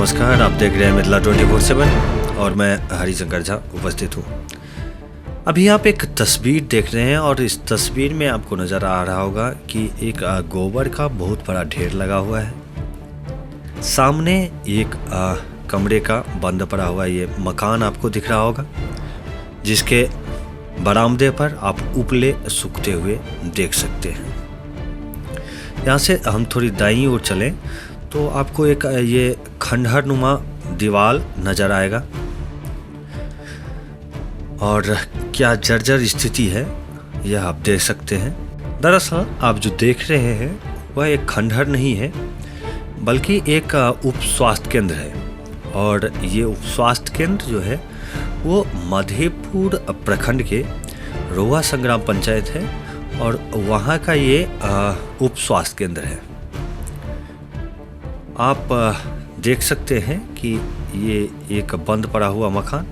नमस्कार, आप देख रहे हैं मिथिला 24/7 और मैं हरिशंकर झा उपस्थित हूँ। अभी आप एक तस्वीर देख रहे हैं और इस तस्वीर में आपको नज़र आ रहा होगा कि एक गोबर का बहुत बड़ा ढेर लगा हुआ है। सामने एक कमरे का बंद पड़ा हुआ ये मकान आपको दिख रहा होगा, जिसके बरामदे पर आप उपले सूखते हुए देख सकते हैं। यहाँ से हम थोड़ी दाईं ओर चलें तो आपको एक ये खंडहर नुमा दीवार नज़र आएगा और क्या जर्जर स्थिति है यह आप देख सकते हैं। दरअसल आप जो देख रहे हैं वह एक खंडहर नहीं है, बल्कि एक उप स्वास्थ्य केंद्र है। और ये उप स्वास्थ्य केंद्र जो है वो मधेपुर प्रखंड के रोहा संग्राम पंचायत है और वहाँ का ये उप स्वास्थ्य केंद्र है। आप देख सकते हैं कि ये एक बंद पड़ा हुआ मकान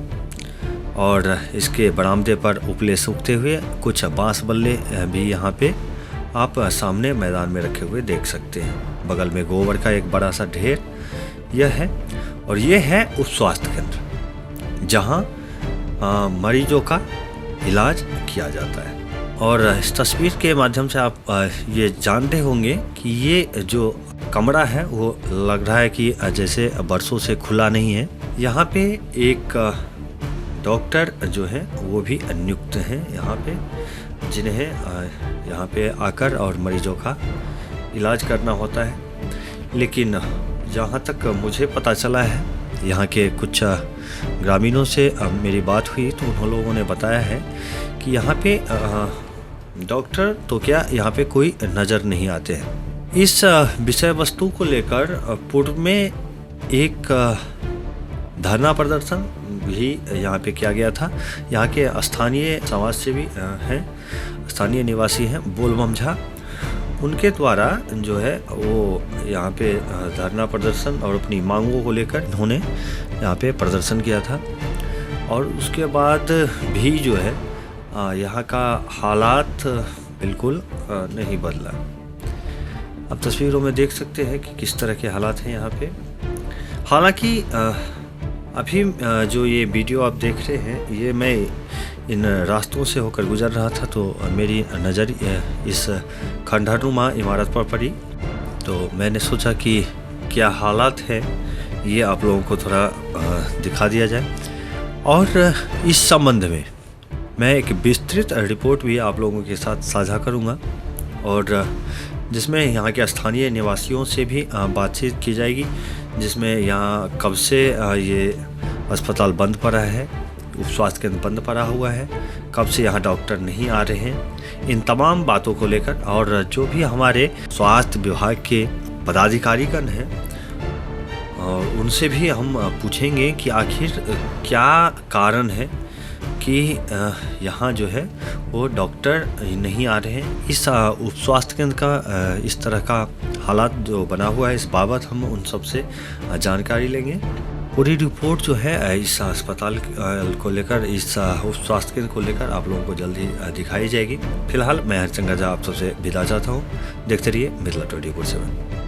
और इसके बरामदे पर उपले सूखते हुए कुछ बांस बल्ले भी यहाँ पे आप सामने मैदान में रखे हुए देख सकते हैं। बगल में गोबर का एक बड़ा सा ढेर यह है और ये है उप स्वास्थ्य केंद्र, जहाँ मरीजों का इलाज किया जाता है। और इस तस्वीर के माध्यम से आप ये जानते होंगे कि ये जो कमरा है वो लग रहा है कि जैसे बरसों से खुला नहीं है। यहाँ पे एक डॉक्टर जो है वो भी नियुक्त हैं यहाँ पे, जिन्हें यहाँ पे आकर और मरीजों का इलाज करना होता है। लेकिन जहाँ तक मुझे पता चला है, यहाँ के कुछ ग्रामीणों से मेरी बात हुई तो उन लोगों ने बताया है कि यहाँ पे डॉक्टर तो क्या यहाँ पे कोई नज़र नहीं आते हैं। इस विषय वस्तु को लेकर पूर्व में एक धरना प्रदर्शन भी यहाँ पे किया गया था। यहाँ के स्थानीय समाज सेवी हैं, स्थानीय निवासी हैं बोलबम झा, उनके द्वारा जो है वो यहाँ पे धरना प्रदर्शन और अपनी मांगों को लेकर उन्होंने यहाँ पे प्रदर्शन किया था। और उसके बाद भी जो है यहाँ का हालात बिल्कुल नहीं बदला। आप तस्वीरों में देख सकते हैं कि किस तरह के हालात हैं यहाँ पे। हालांकि अभी जो ये वीडियो आप देख रहे हैं, ये मैं इन रास्तों से होकर गुजर रहा था तो मेरी नज़र इस खंडहरनुमा इमारत पर पड़ी, तो मैंने सोचा कि क्या हालात है ये आप लोगों को थोड़ा दिखा दिया जाए। और इस संबंध में मैं एक विस्तृत रिपोर्ट भी आप लोगों के साथ साझा करूंगा और जिसमें यहाँ के स्थानीय निवासियों से भी बातचीत की जाएगी, जिसमें यहाँ कब से ये अस्पताल बंद पड़ा है, उप स्वास्थ्य केंद्र बंद पड़ा हुआ है, कब से यहाँ डॉक्टर नहीं आ रहे हैं, इन तमाम बातों को लेकर। और जो भी हमारे स्वास्थ्य विभाग के पदाधिकारीगण हैं और उनसे भी हम पूछेंगे कि आखिर क्या कारण है कि यहाँ जो है वो डॉक्टर नहीं आ रहे हैं। इस उप स्वास्थ्य केंद्र का इस तरह का हालात जो बना हुआ है, इस बाबत हम उन सब से जानकारी लेंगे। पूरी रिपोर्ट जो है इस अस्पताल को लेकर, इस उप स्वास्थ्य केंद्र को लेकर आप लोगों को जल्दी दिखाई जाएगी। फिलहाल मैं हरिशंकर झा आप सबसे विदा चाहता हूँ। देखते रहिए मिथिला 24/7।